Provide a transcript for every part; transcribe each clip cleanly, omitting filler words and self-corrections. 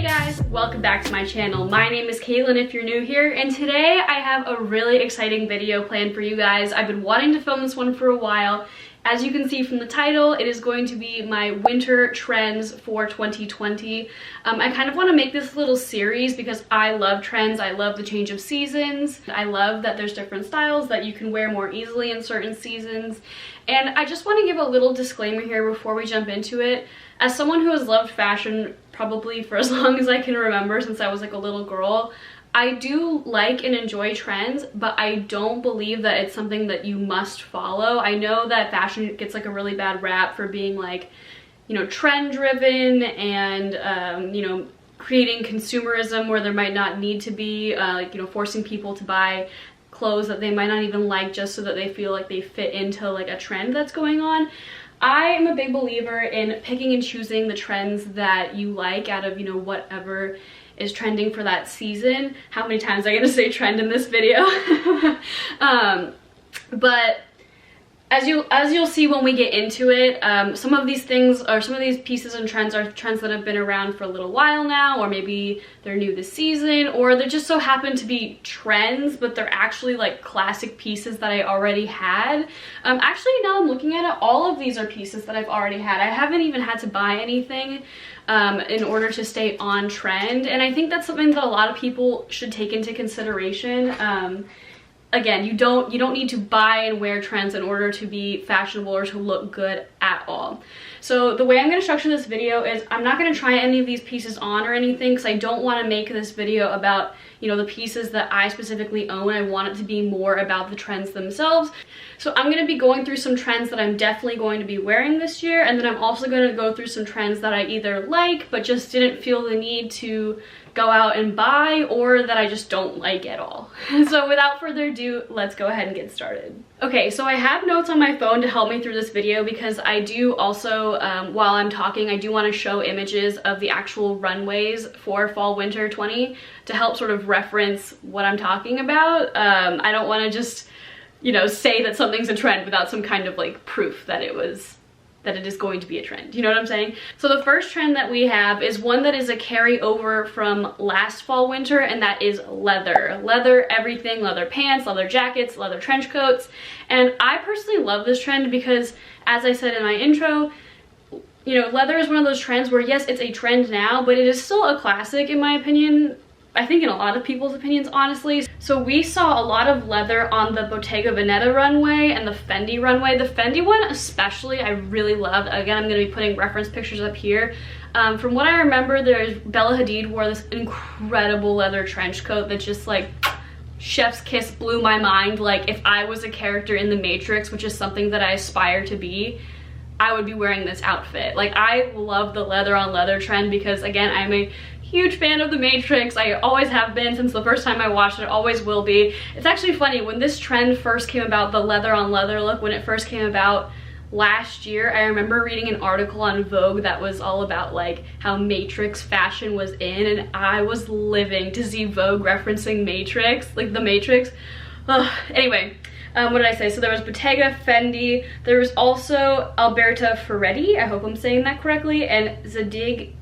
Hey guys, welcome back to my channel. My name is Caitlin if you're new here, and today I have a really exciting video planned for you guys. I've been wanting to film this one for a while. As you can see from the title, it is going to be my winter trends for 2020. I kind of want to make this little series because I love trends. I love the change of seasons. I love that there's different styles that you can wear more easily in certain seasons. And I just want to give a little disclaimer here before we jump into it. As someone who has loved fashion probably for as long as I can remember, since I was like a little girl, I do like and enjoy trends, but I don't believe that it's something that you must follow. I know that fashion gets like a really bad rap for being like, you know, trend driven and, you know, creating consumerism where there might not need to be, like, you know, forcing people to buy clothes that they might not even like just so that they feel like they fit into like a trend that's going on. I am a big believer in picking and choosing the trends that you like out of, you know, whatever is trending for that season. How many times am I gonna say trend in this video? But as you'll see when we get into it, some of these things, or some of these pieces and trends are trends that have been around for a little while now, or maybe they're new this season, or they just so happen to be trends, but they're actually like classic pieces that I already had. Actually, now I'm looking at it, all of these are pieces that I've already had. I haven't even had to buy anything in order to stay on trend, and I think that's something that a lot of people should take into consideration. Again, you don't need to buy and wear trends in order to be fashionable or to look good at all. So the way I'm going to structure this video is I'm not going to try any of these pieces on or anything because I don't want to make this video about, you know, the pieces that I specifically own. I want it to be more about the trends themselves. So I'm going to be going through some trends that I'm definitely going to be wearing this year, and then I'm also going to go through some trends that I either like but just didn't feel the need to go out and buy, or that I just don't like at all. So without further ado, let's go ahead and get started. Okay, so I have notes on my phone to help me through this video because I do also, while I'm talking, I do want to show images of the actual runways for fall winter 20 to help sort of reference what I'm talking about. I don't want to just, you know, say that something's a trend without some kind of like proof that it is going to be a trend. You know what I'm saying? So the first trend that we have is one that is a carryover from last fall winter, and that is leather. Leather everything, leather pants, leather jackets, leather trench coats. And I personally love this trend because, as I said in my intro, you know, leather is one of those trends where yes, it's a trend now, but it is still a classic in my opinion. I think in a lot of people's opinions, honestly. So we saw a lot of leather on the Bottega Veneta runway and the Fendi runway. The Fendi one especially, I really loved. Again, I'm going to be putting reference pictures up here. From what I remember, Bella Hadid wore this incredible leather trench coat that just like chef's kiss blew my mind. Like if I was a character in The Matrix, which is something that I aspire to be, I would be wearing this outfit. Like I love the leather on leather trend because again, I'm a huge fan of The Matrix. I always have been since the first time I watched it, always will be. It's actually funny, when this trend first came about, the leather on leather look, when it first came about last year, I remember reading an article on Vogue that was all about like how Matrix fashion was in, and I was living to see Vogue referencing Matrix, like The Matrix. Anyway. What did I say? So there was Bottega, Fendi, there was also Alberta Ferretti, I hope I'm saying that correctly, and Zadig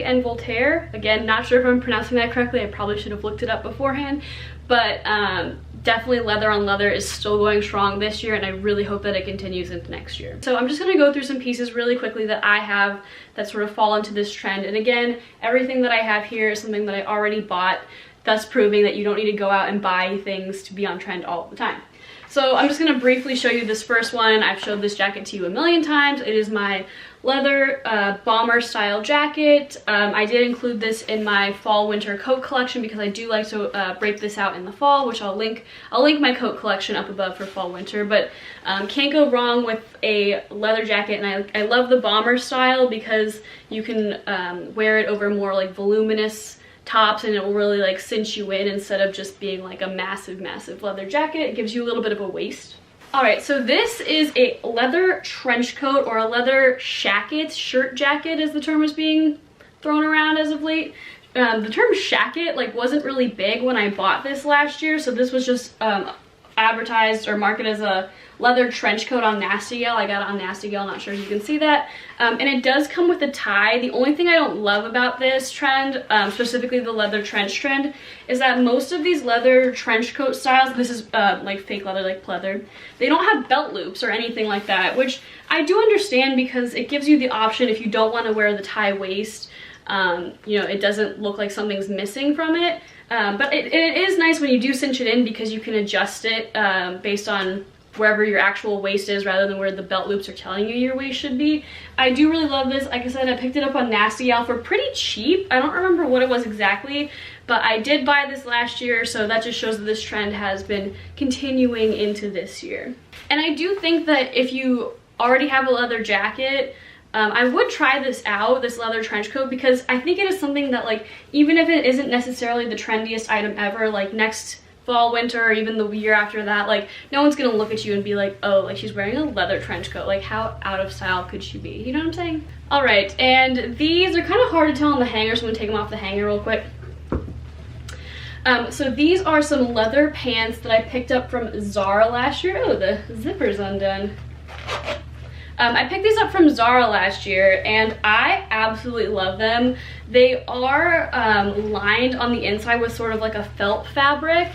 and Voltaire. Again, not sure if I'm pronouncing that correctly, I probably should have looked it up beforehand, but definitely leather on leather is still going strong this year, and I really hope that it continues into next year. So I'm just going to go through some pieces really quickly that I have that sort of fall into this trend, and again, everything that I have here is something that I already bought, thus proving that you don't need to go out and buy things to be on trend all the time. So I'm just going to briefly show you this first one. I've showed this jacket to you a million times. It is my leather bomber style jacket. I did include this in my fall winter coat collection because I do like to break this out in the fall, which I'll link my coat collection up above for fall winter. But can't go wrong with a leather jacket, and I love the bomber style because you can wear it over more like voluminous tops and it will really like cinch you in instead of just being like a massive leather jacket. It gives you a little bit of a waist. Alright, so this is a leather trench coat, or a leather shacket, shirt jacket as the term is being thrown around as of late. The term shacket like wasn't really big when I bought this last year, so this was just advertised or marketed as a leather trench coat on Nasty Gal. I got it on Nasty Gal, not sure if you can see that. And it does come with a tie. The only thing I don't love about this trend, specifically the leather trench trend, is that most of these leather trench coat styles, this is like fake leather, like pleather, they don't have belt loops or anything like that, which I do understand because it gives you the option if you don't want to wear the tie waist. You know, it doesn't look like something's missing from it. But it is nice when you do cinch it in because you can adjust it based on wherever your actual waist is rather than where the belt loops are telling you your waist should be. I do really love this. Like I said, I picked it up on Nasty Gal for pretty cheap. I don't remember what it was exactly, but I did buy this last year, so that just shows that this trend has been continuing into this year. And I do think that if you already have a leather jacket, I would try this out, this leather trench coat, because I think it is something that, like, even if it isn't necessarily the trendiest item ever, like next fall, winter, or even the year after that, like, no one's gonna look at you and be like, oh, like, she's wearing a leather trench coat. Like, how out of style could she be? You know what I'm saying? All right, and these are kind of hard to tell on the hanger, so I'm gonna take them off the hanger real quick. So these are some leather pants that I picked up from Zara last year. Oh, the zipper's undone. I picked these up from Zara last year and I absolutely love them. They are lined on the inside with sort of like a felt fabric.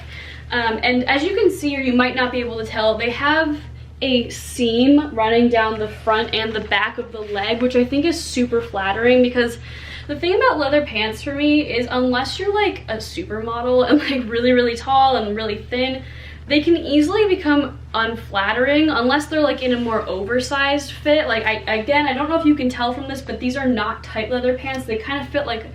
And as you can see, or you might not be able to tell, they have a seam running down the front and the back of the leg, which I think is super flattering, because the thing about leather pants for me is unless you're like a supermodel and like really, really tall and really thin, they can easily become unflattering unless they're like in a more oversized fit. Like I don't know if you can tell from this, but these are not tight leather pants. They kind of fit like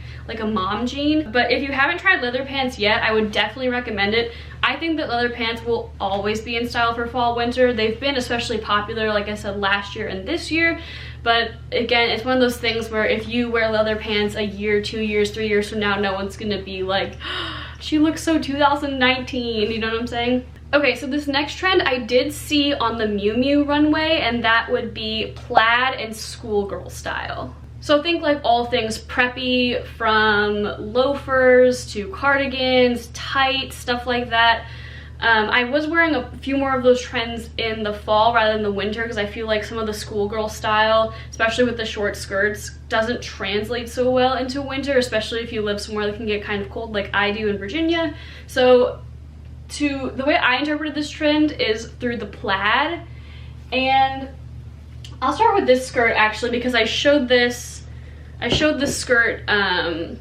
a mom jean. But if you haven't tried leather pants yet, I would definitely recommend it. I think that leather pants will always be in style for fall, winter. They've been especially popular, like I said, last year and this year. But again, it's one of those things where if you wear leather pants a year, 2 years, 3 years from now, no one's gonna be like, oh, she looks so 2019, you know what I'm saying? Okay, so this next trend I did see on the Miu Miu runway, and that would be plaid and schoolgirl style. So think like all things preppy, from loafers to cardigans, tight, stuff like that. I was wearing a few more of those trends in the fall rather than the winter, because I feel like some of the schoolgirl style, especially with the short skirts, doesn't translate so well into winter, especially if you live somewhere that can get kind of cold like I do in Virginia. So the way I interpreted this trend is through the plaid. And I'll start with this skirt actually, because I showed this skirt I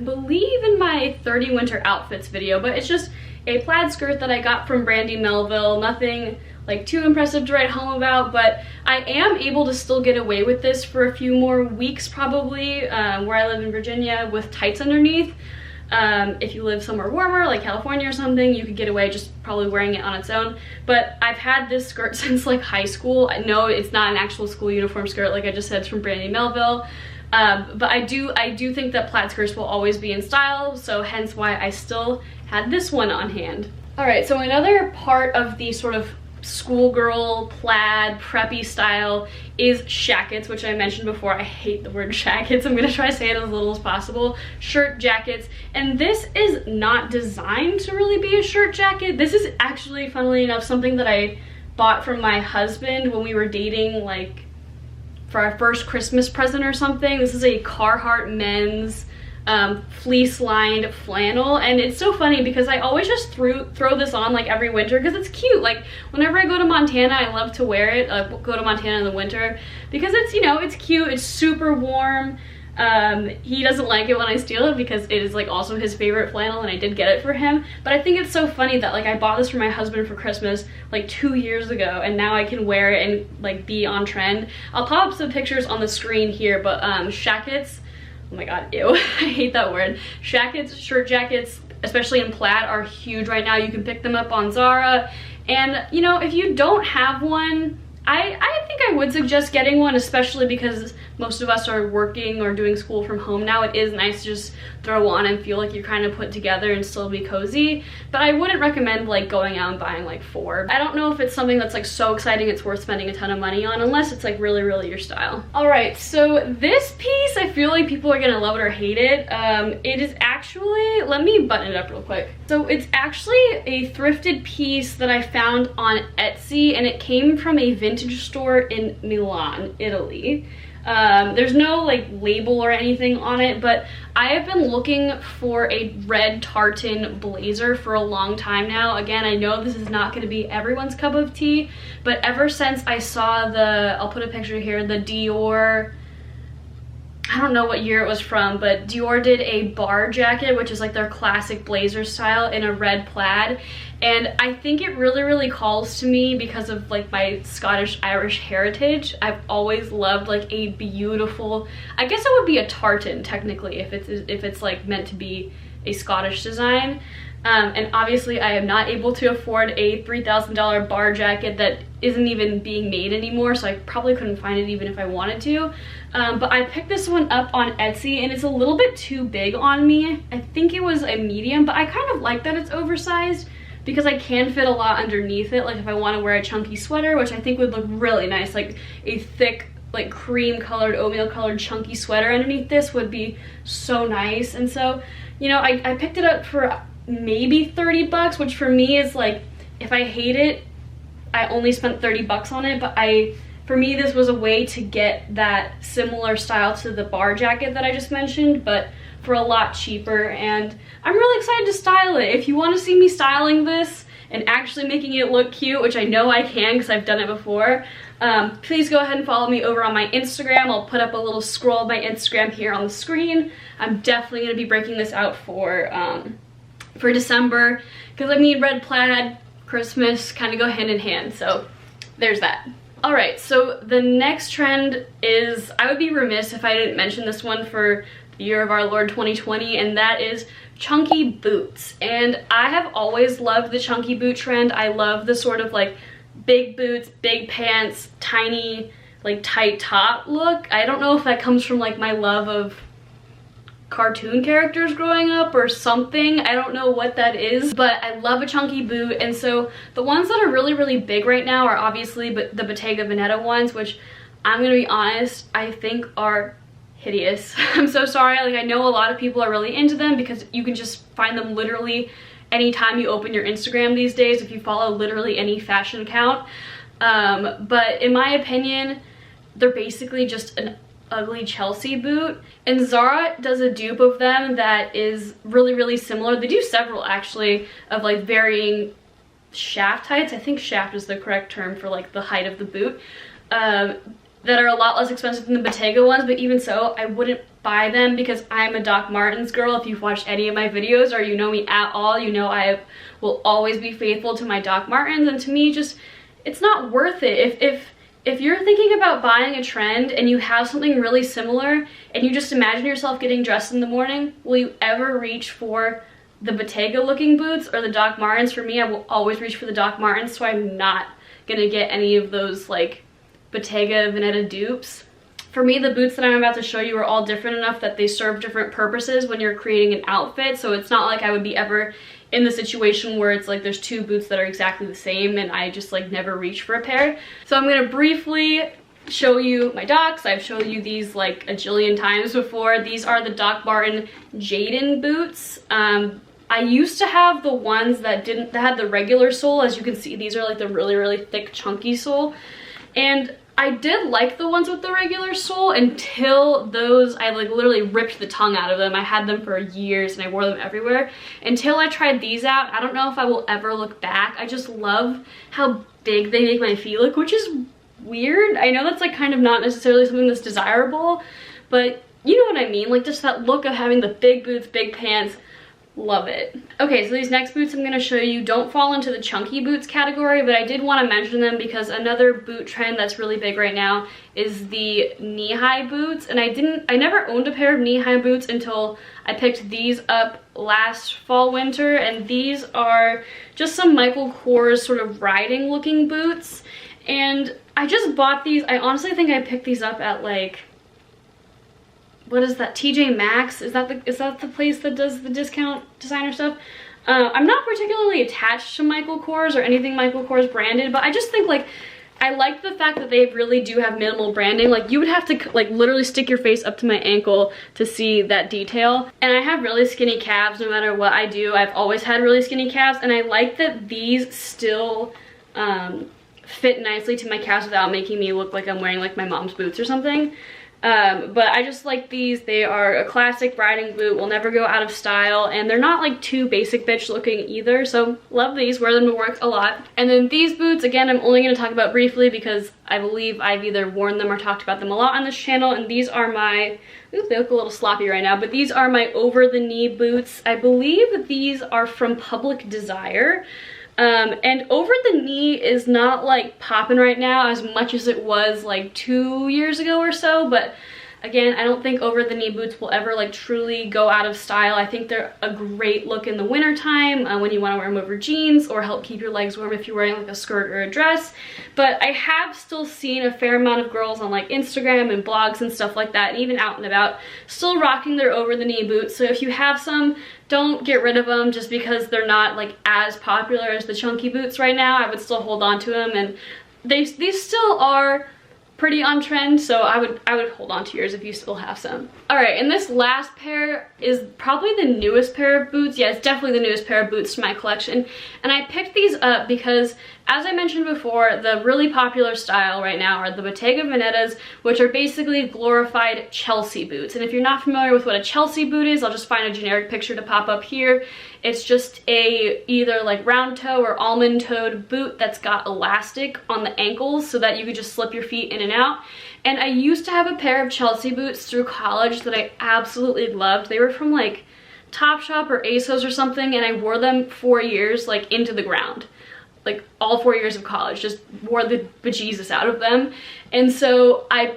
believe in my 30 winter outfits video, but it's just a plaid skirt that I got from Brandy Melville. Nothing like too impressive to write home about, but I am able to still get away with this for a few more weeks probably, where I live in Virginia, with tights underneath. If you live somewhere warmer like California or something, you could get away just probably wearing it on its own. But I've had this skirt since like high school. I know it's not an actual school uniform skirt, like I just said, it's from Brandy Melville. But I do think that plaid skirts will always be in style, so hence why I still had this one on hand. All right, so another part of the sort of schoolgirl plaid preppy style is shackets, which I mentioned before. I hate the word shackets. I'm gonna try to say it as little as possible. Shirt jackets, and this is not designed to really be a shirt jacket. This is actually, funnily enough, something that I bought from my husband when we were dating, like for our first Christmas present or something. This is a Carhartt men's fleece lined flannel, and it's so funny because I always just throw this on like every winter because it's cute. Like whenever I go to Montana, I love to wear it. Go to Montana in the winter because it's, you know, it's cute, it's super warm. He doesn't like it when I steal it because it is like also his favorite flannel, and I did get it for him. But I think it's so funny that like I bought this for my husband for Christmas like 2 years ago, and now I can wear it and like be on trend. I'll pop up some pictures on the screen here, but shackets, oh my god, ew, I hate that word. Shackets, shirt jackets, especially in plaid, are huge right now. You can pick them up on Zara, and you know, if you don't have one, I think I would suggest getting one, especially because most of us are working or doing school from home now. It is nice to just throw on and feel like you're kind of put together and still be cozy. But I wouldn't recommend like going out and buying like 4. I don't know if it's something that's like so exciting it's worth spending a ton of money on, unless it's like really, really your style. All right, so this piece, I feel like people are gonna love it or hate it. It is actually, let me button it up real quick. So it's actually a thrifted piece that I found on Etsy, and it came from a vintage store in Milan, Italy. There's no like label or anything on it, but I have been looking for a red tartan blazer for a long time now. Again, I know this is not going to be everyone's cup of tea, but ever since I saw the, I'll put a picture here, the Dior, I don't know what year it was from, but Dior did a bar jacket, which is like their classic blazer style, in a red plaid. And I think it really, really calls to me because of like my Scottish-Irish heritage. I've always loved like a beautiful, I guess it would be a tartan technically if it's like meant to be a Scottish design. And obviously I am not able to afford a $3,000 bar jacket that isn't even being made anymore, so I probably couldn't find it even if I wanted to. But I picked this one up on Etsy, and it's a little bit too big on me. I think it was a medium, but I kind of like that it's oversized because I can fit a lot underneath it. Like if I want to wear a chunky sweater, which I think would look really nice, like a thick, like cream colored, oatmeal colored chunky sweater underneath this would be so nice. And so, you know, I picked it up for maybe 30 bucks, which for me is like, if I hate it, I only spent 30 bucks on it, but for me this was a way to get that similar style to the bar jacket that I just mentioned, but for a lot cheaper. And I'm really excited to style it. If you want to see me styling this and actually making it look cute, which I know I can because I've done it before, please go ahead and follow me over on my Instagram. I'll put up a little scroll of my Instagram here on the screen. I'm definitely going to be breaking this out for December, because I mean, red plaid, Christmas kind of go hand in hand, so there's that. All right, so the next trend is, I would be remiss if I didn't mention this one for the year of our Lord 2020, and that is chunky boots. And I have always loved the chunky boot trend. I love the sort of like big boots, big pants, tiny like tight top look. I don't know if that comes from like my love of cartoon characters growing up or something. I don't know what that is, but I love a chunky boot. And so the ones that are really, really big right now are obviously the Bottega Veneta ones, which I'm gonna be honest, I think are hideous. I'm so sorry. Like, I know a lot of people are really into them because you can just find them literally anytime you open your Instagram these days if you follow literally any fashion account. But in my opinion, they're basically just an ugly Chelsea boot, and Zara does a dupe of them that is really, really similar. They do several actually of like varying shaft heights. I think shaft is the correct term for like the height of the boot, that are a lot less expensive than the Bottega ones, but even so I wouldn't buy them because I'm a Doc Martens girl. If you've watched any of my videos or you know me at all, you know I will always be faithful to my Doc Martens, and to me just it's not worth it. If you're thinking about buying a trend and you have something really similar and you just imagine yourself getting dressed in the morning, will you ever reach for the Bottega looking boots or the Doc Martens? For me, I will always reach for the Doc Martens, so I'm not gonna get any of those like Bottega Veneta dupes. For me, the boots that I'm about to show you are all different enough that they serve different purposes when you're creating an outfit, so it's not like I would be ever in the situation where it's like there's two boots that are exactly the same and I just like never reach for a pair. So I'm gonna briefly show you my Docs. I've showed you these like a jillion times before. These are the Doc Marten Jaden boots. I used to have the ones that had the regular sole. As you can see, these are like the really, really thick chunky sole, and I did like the ones with the regular sole until those, I like literally ripped the tongue out of them. I had them for years and I wore them everywhere until I tried these out. I don't know if I will ever look back. I just love how big they make my feet look, which is weird. I know that's like kind of not necessarily something that's desirable, but you know what I mean? Like just that look of having the big boots, big pants. Love it. Okay, so these next boots I'm going to show you don't fall into the chunky boots category, but I did want to mention them because another boot trend that's really big right now is the knee-high boots. And I never owned a pair of knee-high boots until I picked these up last fall winter, and these are just some Michael Kors sort of riding looking boots. And I just bought these. I honestly think I picked these up at like, what is that, TJ Maxx? Is that the place that does the discount designer stuff? I'm not particularly attached to Michael Kors or anything Michael Kors branded, but I just think like, I like the fact that they really do have minimal branding. Like, you would have to like literally stick your face up to my ankle to see that detail. And I have really skinny calves no matter what I do. I've always had really skinny calves, and I like that these still fit nicely to my calves without making me look like I'm wearing like my mom's boots or something. But I just like these. They are a classic riding boot, will never go out of style, and they're not like too basic bitch looking either, so love these, wear them to work a lot. And then these boots, again, I'm only going to talk about briefly because I believe I've either worn them or talked about them a lot on this channel, and these are my, ooh, they look a little sloppy right now, but these are my over-the-knee boots. I believe these are from Public Desire. And over the knee is not like popping right now as much as it was like 2 years ago or so, but again, I don't think over the knee boots will ever like truly go out of style. I think they're a great look in the winter time when you want to wear them over jeans or help keep your legs warm if you're wearing like a skirt or a dress. But I have still seen a fair amount of girls on like Instagram and blogs and stuff like that, and even out and about, still rocking their over the knee boots. So if you have some, don't get rid of them just because they're not like as popular as the chunky boots right now. I would still hold on to them, and these still are pretty on trend, so I would hold on to yours if you still have some. All right, and this last pair is probably the newest pair of boots. Yeah, it's definitely the newest pair of boots to my collection, and I picked these up because, as I mentioned before, the really popular style right now are the Bottega Venetas, which are basically glorified Chelsea boots. And if you're not familiar with what a Chelsea boot is, I'll just find a generic picture to pop up here. It's just a either like round toe or almond toed boot that's got elastic on the ankles so that you could just slip your feet in and out. And I used to have a pair of Chelsea boots through college that I absolutely loved. They were from like Topshop or ASOS or something, and I wore them 4 years like into the ground. Like all 4 years of college, just wore the bejesus out of them. And so I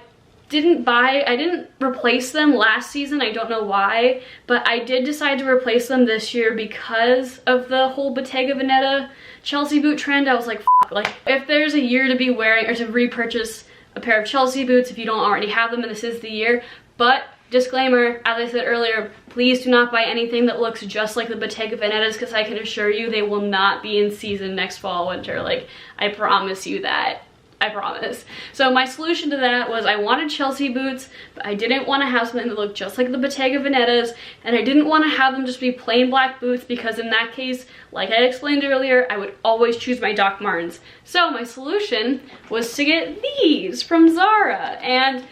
didn't replace them last season. I don't know why, but I did decide to replace them this year because of the whole Bottega Veneta Chelsea boot trend. I was like, F like, if there's a year to be wearing or to repurchase a pair of Chelsea boots if you don't already have them, and this is the year. But disclaimer, as I said earlier, please do not buy anything that looks just like the Bottega Venetas, because I can assure you they will not be in season next fall, winter. Like, I promise you that. I promise. So my solution to that was I wanted Chelsea boots, but I didn't want to have something that looked just like the Bottega Venetas, and I didn't want to have them just be plain black boots, because in that case, like I explained earlier, I would always choose my Doc Martens. So my solution was to get these from Zara, and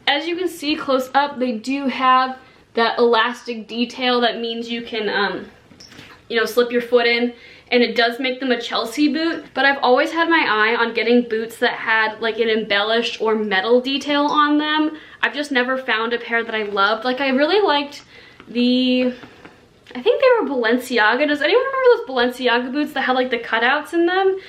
as you can see close up, they do have that elastic detail that means you can, you know, slip your foot in, and it does make them a Chelsea boot. But I've always had my eye on getting boots that had like an embellished or metal detail on them. I've just never found a pair that I loved. Like, I really liked the, I think they were Balenciaga. Does anyone remember those Balenciaga boots that had like the cutouts in them?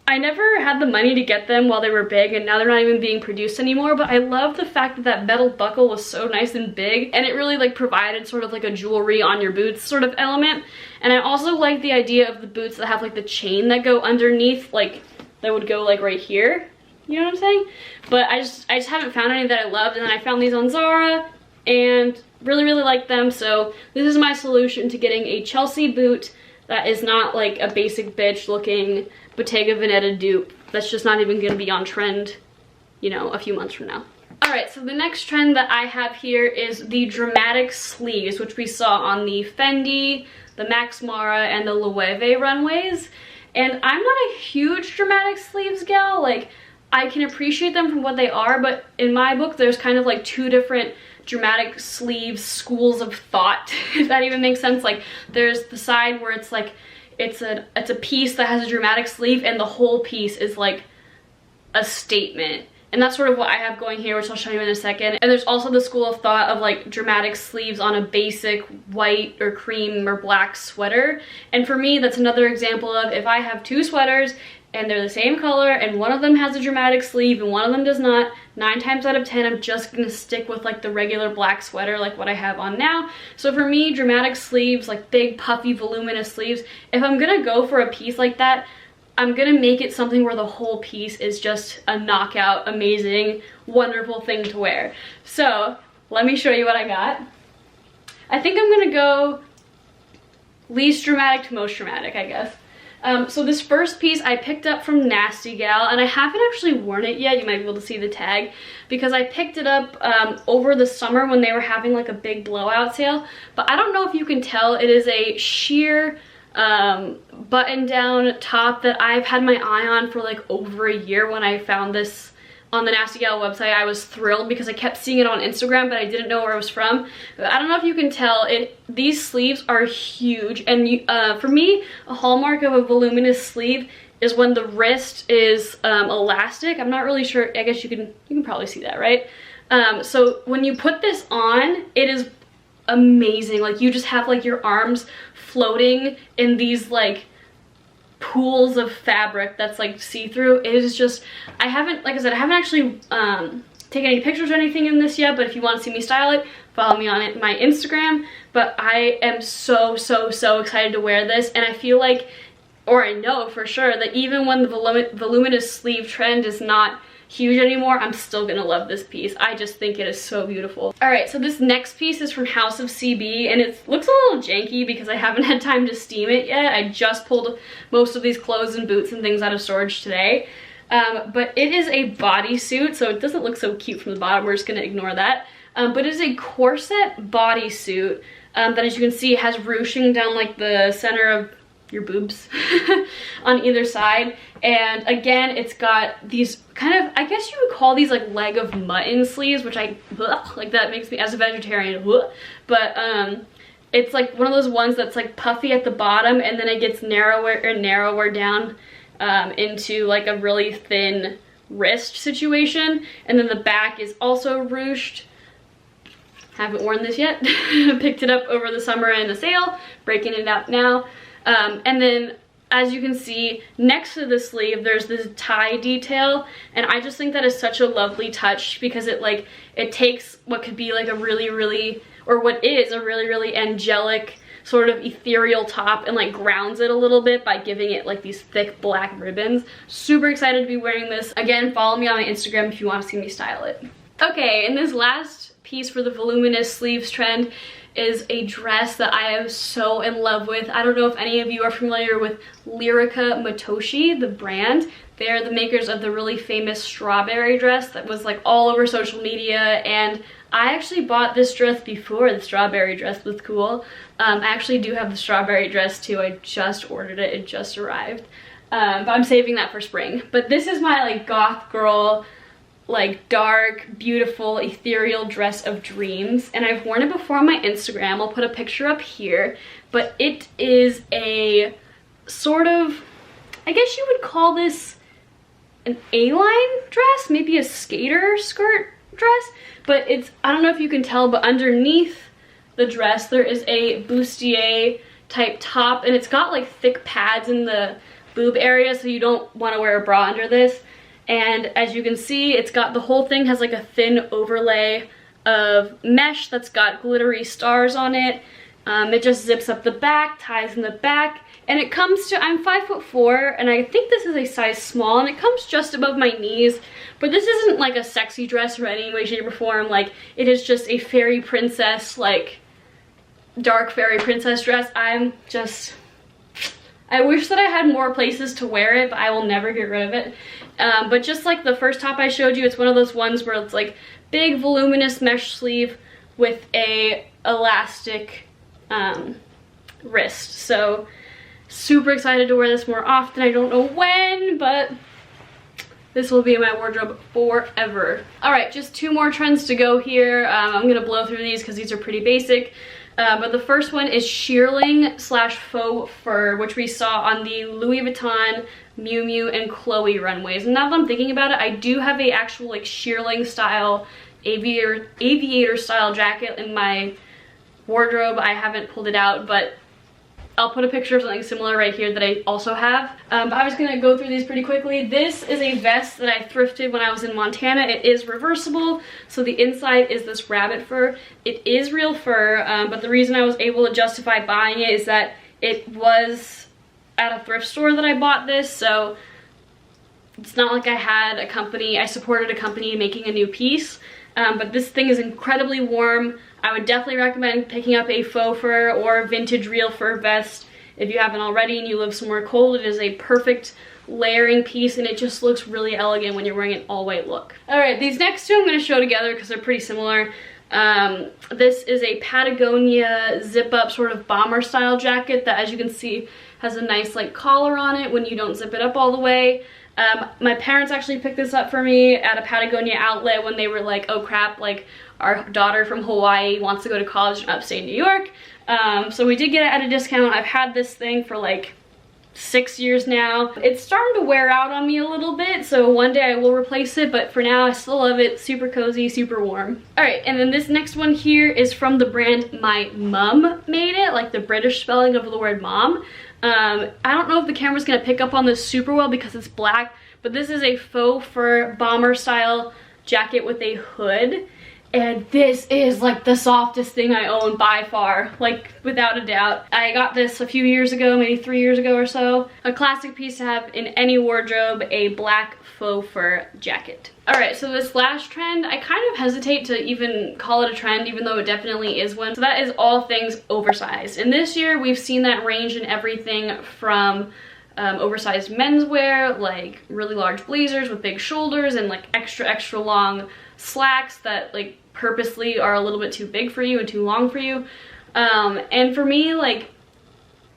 I never had the money to get them while they were big, and now they're not even being produced anymore, but I love the fact that that metal buckle was so nice and big, and it really like provided sort of like a jewelry on your boots sort of element. And I also like the idea of the boots that have like the chain that go underneath, like that would go like right here. You know what I'm saying? But I just haven't found any that I loved, and then I found these on Zara and really like them. So this is my solution to getting a Chelsea boot that is not like a basic bitch looking Bottega Veneta dupe that's just not even gonna be on trend, you know, a few months from now. All right, so the next trend that I have here is the dramatic sleeves, which we saw on the Fendi, the Max Mara, and the Loewe runways. And I'm not a huge dramatic sleeves gal. Like, I can appreciate them for what they are, but in my book, there's kind of like two different dramatic sleeves schools of thought, if that even makes sense. Like, there's the side where it's like, it's a piece that has a dramatic sleeve, and the whole piece is like a statement. And that's sort of what I have going here, which I'll show you in a second. And there's also the school of thought of like dramatic sleeves on a basic white or cream or black sweater. And for me, that's another example of if I have two sweaters and they're the same color and one of them has a dramatic sleeve and one of them does not, 9 times out of 10 I'm just gonna stick with like the regular black sweater like what I have on now. So for me, dramatic sleeves, like big puffy voluminous sleeves, if I'm gonna go for a piece like that, I'm gonna make it something where the whole piece is just a knockout, amazing, wonderful thing to wear. So let me show you what I got. I think I'm gonna go least dramatic to most dramatic, I guess. So this first piece I picked up from Nasty Gal, and I haven't actually worn it yet. You might be able to see the tag because I picked it up over the summer when they were having like a big blowout sale. But I don't know if you can tell, it is a sheer button down top that I've had my eye on for like over a year. When I found this on the Nasty Gal website, I was thrilled because I kept seeing it on Instagram, but I didn't know where it was from. But I don't know if you can tell, these sleeves are huge, and for me, a hallmark of a voluminous sleeve is when the wrist is elastic. I'm not really sure, I guess you can probably see that, right? So when you put this on, it is amazing. Like, you just have like your arms floating in these like pools of fabric that's like see-through. It is just, I haven't, like I said, I haven't actually taken any pictures or anything in this yet, but if you want to see me style it, follow me on my Instagram. But I am so excited to wear this, and I feel like, or I know for sure, that even when the voluminous sleeve trend is not huge anymore, I'm still gonna love this piece. I just think it is so beautiful. All right, so this next piece is from House of CB, and it looks a little janky because I haven't had time to steam it yet. I just pulled most of these clothes and boots and things out of storage today. But it is a bodysuit, so it doesn't look so cute from the bottom. We're just gonna ignore that. But it is a corset bodysuit that, as you can see, has ruching down like the center of your boobs on either side. And again, it's got these kind of, I guess you would call these like leg of mutton sleeves, which I like, that makes me, as a vegetarian, but it's like one of those ones that's like puffy at the bottom, and then it gets narrower down into like a really thin wrist situation, and then the back is also ruched. Haven't worn this yet. Picked it up over the summer in a sale, breaking it out now. And then, as you can see, next to the sleeve, there's this tie detail, and I just think that is such a lovely touch because it takes what could be like a really, or what is a really angelic sort of ethereal top and like grounds it a little bit by giving it like these thick black ribbons. Super excited to be wearing this. Again, follow me on my Instagram if you want to see me style it. Okay, and this last piece for the voluminous sleeves trend is a dress that I am so in love with. I don't know if any of you are familiar with Lyrica Matoshi, the brand. They're the makers of the really famous strawberry dress that was like all over social media, and I actually bought this dress before the strawberry dress was cool. I actually do have the strawberry dress too. I just ordered it, it just arrived. But I'm saving that for spring. But this is my like goth girl, like dark, beautiful, ethereal dress of dreams, and I've worn it before on my Instagram. I'll put a picture up here, but it is a sort of, I guess you would call this an A-line dress, maybe a skater skirt dress, but it's, I don't know if you can tell, but underneath the dress there is a bustier type top, and it's got like thick pads in the boob area, so you don't want to wear a bra under this. And as you can see, it's got, the whole thing has like a thin overlay of mesh that's got glittery stars on it. It just zips up the back, ties in the back, and it comes to, I'm 5'4", and I think this is a size small, and it comes just above my knees. But this isn't like a sexy dress or any way, shape, or form. Like, it is just a fairy princess, like dark fairy princess dress. I wish that I had more places to wear it, but I will never get rid of it. But just like the first top I showed you, it's one of those ones where it's like big voluminous mesh sleeve with a elastic wrist. So super excited to wear this more often. I don't know when, but this will be in my wardrobe forever. All right, just 2 more trends to go here. I'm gonna blow through these because these are pretty basic. But the first one is shearling / faux fur, which we saw on the Louis Vuitton, Miu Miu, and Chloe runways. And now that I'm thinking about it, I do have a actual like shearling style, aviator style jacket in my wardrobe. I haven't pulled it out, but I'll put a picture of something similar right here that I also have. But I'm just gonna go through these pretty quickly. This is a vest that I thrifted when I was in Montana. It is reversible, so the inside is this rabbit fur. It is real fur, but the reason I was able to justify buying it is that it was at a thrift store that I bought this, so it's not like I supported a company making a new piece. But this thing is incredibly warm. I would definitely recommend picking up a faux fur or vintage real fur vest if you haven't already and you live somewhere cold. It is a perfect layering piece, and it just looks really elegant when you're wearing an all white look. All right, these next two I'm going to show together because they're pretty similar. This is a Patagonia zip up sort of bomber style jacket that, as you can see, has a nice like collar on it when you don't zip it up all the way. My parents actually picked this up for me at a Patagonia outlet when they were like, oh crap, like our daughter from Hawaii wants to go to college in upstate New York. So we did get it at a discount. I've had this thing for like 6 years now. It's starting to wear out on me a little bit, so one day I will replace it, but for now I still love it. Super cozy, super warm. All right, and then this next one here is from the brand My Mum Made It, like the British spelling of the word mom. I don't know if the camera's gonna pick up on this super well because it's black, but this is a faux fur bomber style jacket with a hood. And this is like the softest thing I own by far, like without a doubt. I got this a few years ago, maybe 3 years ago or so. A classic piece to have in any wardrobe, a black faux fur jacket. All right, so this last trend, I kind of hesitate to even call it a trend, even though it definitely is one. So that is all things oversized. And this year we've seen that range in everything from oversized menswear, like really large blazers with big shoulders and like extra long slacks that like purposely are a little bit too big for you and too long for you. And for me, like,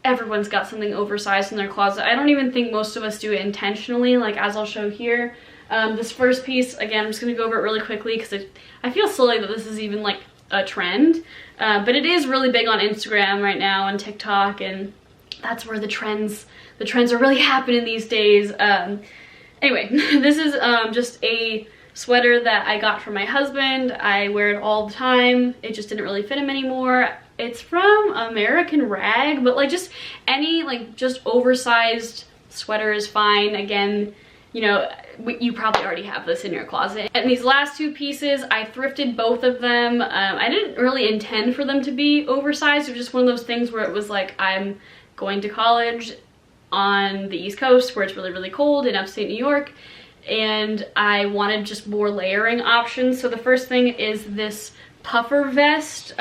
everyone's got something oversized in their closet. I don't even think most of us do it intentionally, like as I'll show here. This first piece, again, I'm just gonna go over it really quickly because I feel silly that this is even like a trend, but it is really big on Instagram right now and TikTok, and that's where the trends are really happening these days. Anyway, this is just a sweater that I got from my husband. I wear it all the time. It just didn't really fit him anymore. It's from American Rag, but like just any like just oversized sweater is fine. Again, you know, you probably already have this in your closet. And these last two pieces, I thrifted both of them. I didn't really intend for them to be oversized. It was just one of those things where it was like, I'm going to college on the East Coast where it's really cold in upstate New York, and I wanted just more layering options. So the first thing is this puffer vest.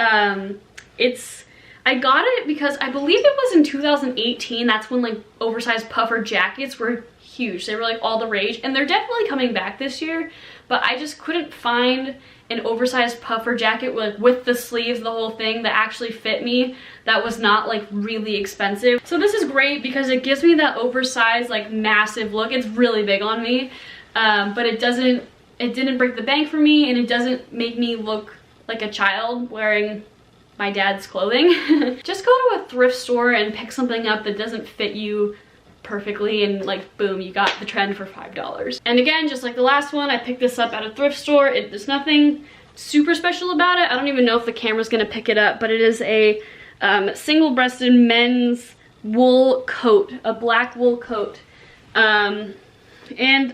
I got it because I believe it was in 2018. That's when like oversized puffer jackets were huge. They were like all the rage, and they're definitely coming back this year, but I just couldn't find an oversized puffer jacket with the sleeves, the whole thing, that actually fit me, that was not like really expensive. So this is great because it gives me that oversized like massive look. It's really big on me, but it didn't break the bank for me, and it doesn't make me look like a child wearing my dad's clothing. Just go to a thrift store and pick something up that doesn't fit you perfectly, and like boom, you got the trend for $5. And again, just like the last one, I picked this up at a thrift store. There's nothing super special about it. I don't even know if the camera's gonna pick it up, but it is a single-breasted men's wool coat, a black wool coat. And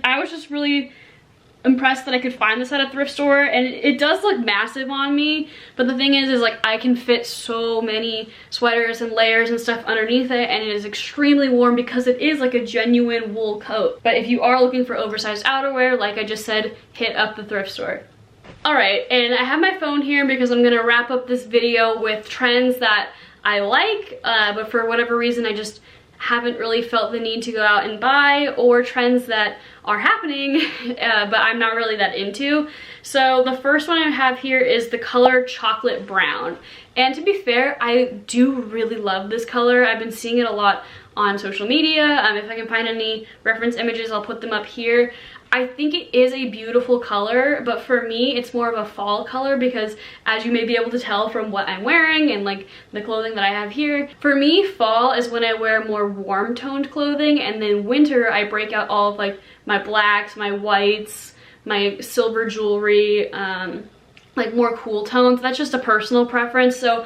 I was just really impressed that I could find this at a thrift store, and it does look massive on me, but the thing is like I can fit so many sweaters and layers and stuff underneath it, and it is extremely warm because it is like a genuine wool coat. But if you are looking for oversized outerwear, like I just said, hit up the thrift store. All right, and I have my phone here because I'm gonna wrap up this video with trends that I like, but for whatever reason I just haven't really felt the need to go out and buy, or trends that are happening but I'm not really that into. So the first one I have here is the color chocolate brown, and to be fair, I do really love this color. I've been seeing it a lot on social media. If I can find any reference images, I'll put them up here. I think it is a beautiful color, but for me it's more of a fall color because, as you may be able to tell from what I'm wearing and like the clothing that I have here, for me fall is when I wear more warm toned clothing, and then winter I break out all of like my blacks, my whites, my silver jewelry, like more cool tones. That's just a personal preference. So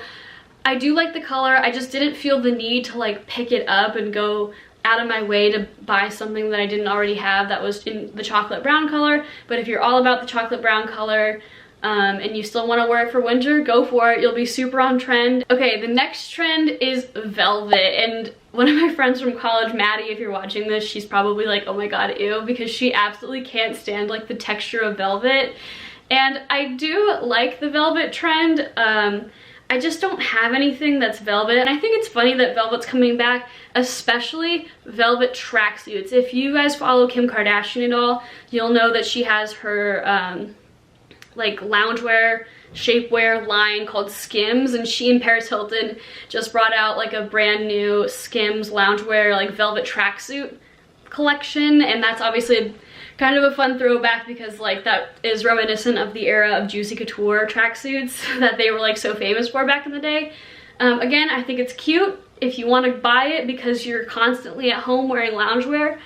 I do like the color. I just didn't feel the need to like pick it up and go out of my way to buy something that I didn't already have that was in the chocolate brown color. But if you're all about the chocolate brown color, and you still want to wear it for winter, go for it. You'll be super on trend. Okay, the next trend is velvet, and one of my friends from college, Maddie, if you're watching this, she's probably like, oh my god, ew, because she absolutely can't stand like the texture of velvet. And I do like the velvet trend. I just don't have anything that's velvet, and I think it's funny that velvet's coming back, especially velvet tracksuits. If you guys follow Kim Kardashian at all, you'll know that she has her like loungewear, shapewear line called Skims, and she and Paris Hilton just brought out like a brand new Skims loungewear like velvet tracksuit collection, and that's obviously kind of a fun throwback because like that is reminiscent of the era of Juicy Couture tracksuits that they were like so famous for back in the day. Again, I think it's cute. If you want to buy it because you're constantly at home wearing loungewear,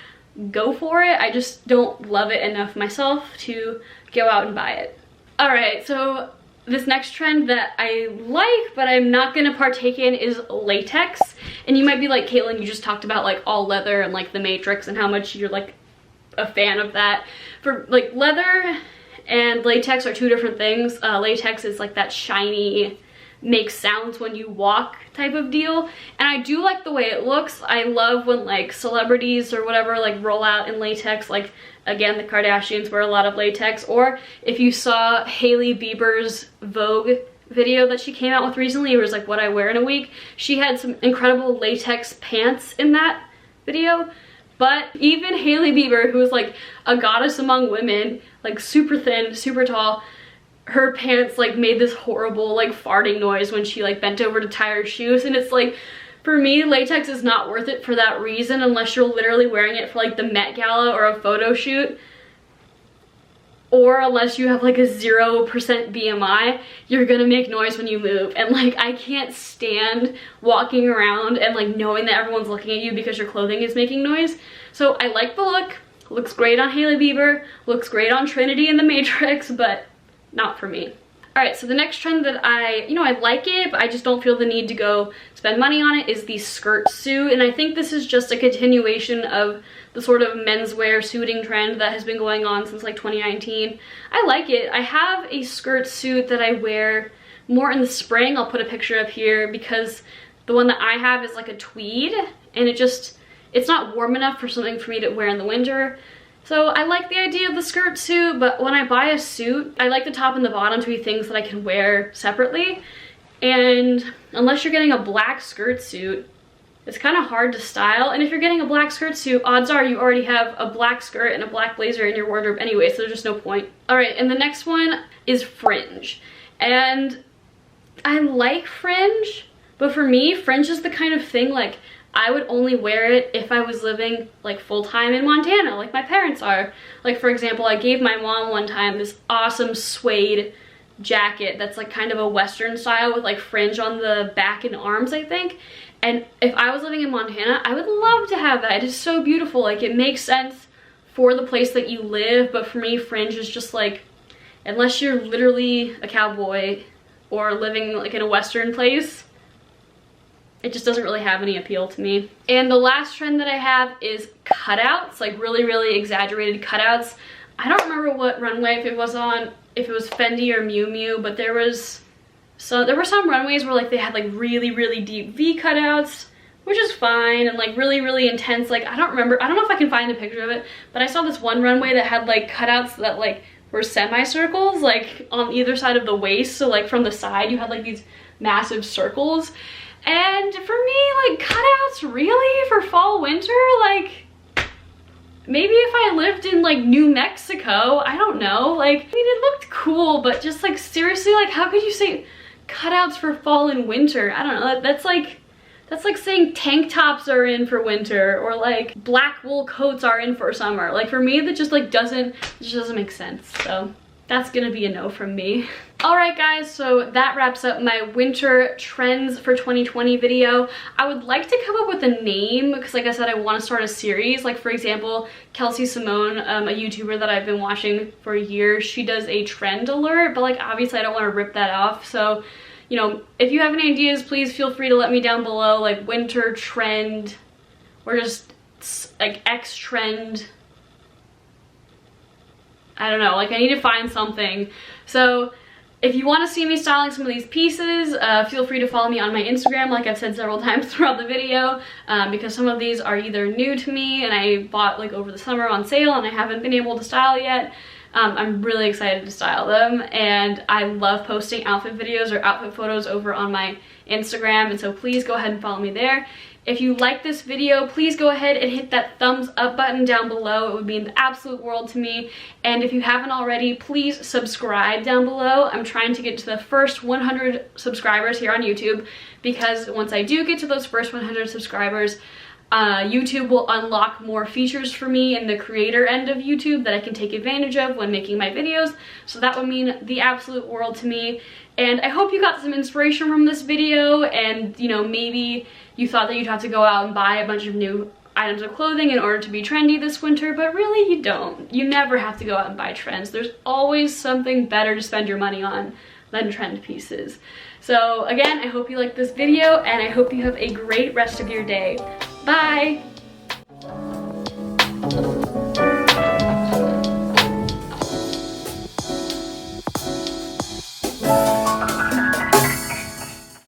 go for it. I just don't love it enough myself to go out and buy it. Alright, so this next trend that I like but I'm not gonna partake in is latex. And you might be like, Caitlin, you just talked about like all leather and like the Matrix and how much you're like a fan of that. For like leather and latex are two different things. Latex is like that shiny, makes sounds when you walk type of deal, and I do like the way it looks. I love when like celebrities or whatever like roll out in latex, like again the Kardashians wear a lot of latex, or if you saw Hailey Bieber's Vogue video that she came out with recently, it was like what I wear in a week. She had some incredible latex pants in that video. But even Hailey Bieber, who is like a goddess among women, like super thin, super tall, her pants like made this horrible like farting noise when she like bent over to tie her shoes. And it's like, for me, latex is not worth it for that reason unless you're literally wearing it for like the Met Gala or a photo shoot. Or unless you have like a 0% BMI, you're gonna make noise when you move. And like, I can't stand walking around and like knowing that everyone's looking at you because your clothing is making noise. So I like the look, looks great on Hailey Bieber, looks great on Trinity in the Matrix, but not for me. Alright, so the next trend that I like it, but I just don't feel the need to go spend money on it, is the skirt suit. And I think this is just a continuation of the sort of menswear suiting trend that has been going on since like 2019. I like it. I have a skirt suit that I wear more in the spring. I'll put a picture up here because the one that I have is like a tweed, and it's not warm enough for something for me to wear in the winter. So I like the idea of the skirt suit, but when I buy a suit, I like the top and the bottom to be things that I can wear separately. And unless you're getting a black skirt suit, it's kind of hard to style. And if you're getting a black skirt suit, odds are you already have a black skirt and a black blazer in your wardrobe anyway, so there's just no point. Alright, and the next one is fringe. And I like fringe, but for me, fringe is the kind of thing like I would only wear it if I was living like full-time in Montana, like my parents are. Like for example, I gave my mom one time this awesome suede jacket that's like kind of a Western style with like fringe on the back and arms, I think. And if I was living in Montana, I would love to have that. It is so beautiful. Like it makes sense for the place that you live, but for me, fringe is just like, unless you're literally a cowboy or living like in a Western place, it just doesn't really have any appeal to me. And the last trend that I have is cutouts, like really, really exaggerated cutouts. I don't remember what runway, if it was Fendi or Miu Miu, but there were some runways where like they had like really, really deep V cutouts, which is fine, and like really, really intense. Like I don't know if I can find a picture of it, but I saw this one runway that had like cutouts that like were semicircles like on either side of the waist. So like from the side you had like these massive circles. And for me, like cutouts really for fall winter, like maybe if I lived in like New Mexico, I don't know, like I mean it looked cool, but just like seriously, like how could you say cutouts for fall and winter? I don't know, that's like saying tank tops are in for winter, or like black wool coats are in for summer. Like for me that just like doesn't make sense. So that's gonna be a no from me. Alright guys, so that wraps up my winter trends for 2020 video. I would like to come up with a name because like I said, I want to start a series. Like for example, Kelsey Simone, a YouTuber that I've been watching for years, she does a trend alert, but like obviously I don't want to rip that off. So, you know, if you have any ideas, please feel free to let me down below, like winter trend or just like X trend. I don't know, like I need to find something. So If you want to see me styling some of these pieces, feel free to follow me on my Instagram, like I've said several times throughout the video, because some of these are either new to me and I bought like over the summer on sale and I haven't been able to style yet. I'm really excited to style them, and I love posting outfit videos or outfit photos over on my Instagram, and so please go ahead and follow me there. If you like this video, please go ahead and hit that thumbs up button down below. It would mean the absolute world to me. And if you haven't already, please subscribe down below. I'm trying to get to the first 100 subscribers here on YouTube, because once I do get to those first 100 subscribers, YouTube will unlock more features for me in the creator end of YouTube that I can take advantage of when making my videos. So that would mean the absolute world to me. And I hope you got some inspiration from this video, and you know, maybe you thought that you'd have to go out and buy a bunch of new items of clothing in order to be trendy this winter, but really you don't. You never have to go out and buy trends. There's always something better to spend your money on than trend pieces. So again, I hope you liked this video, and I hope you have a great rest of your day. Bye!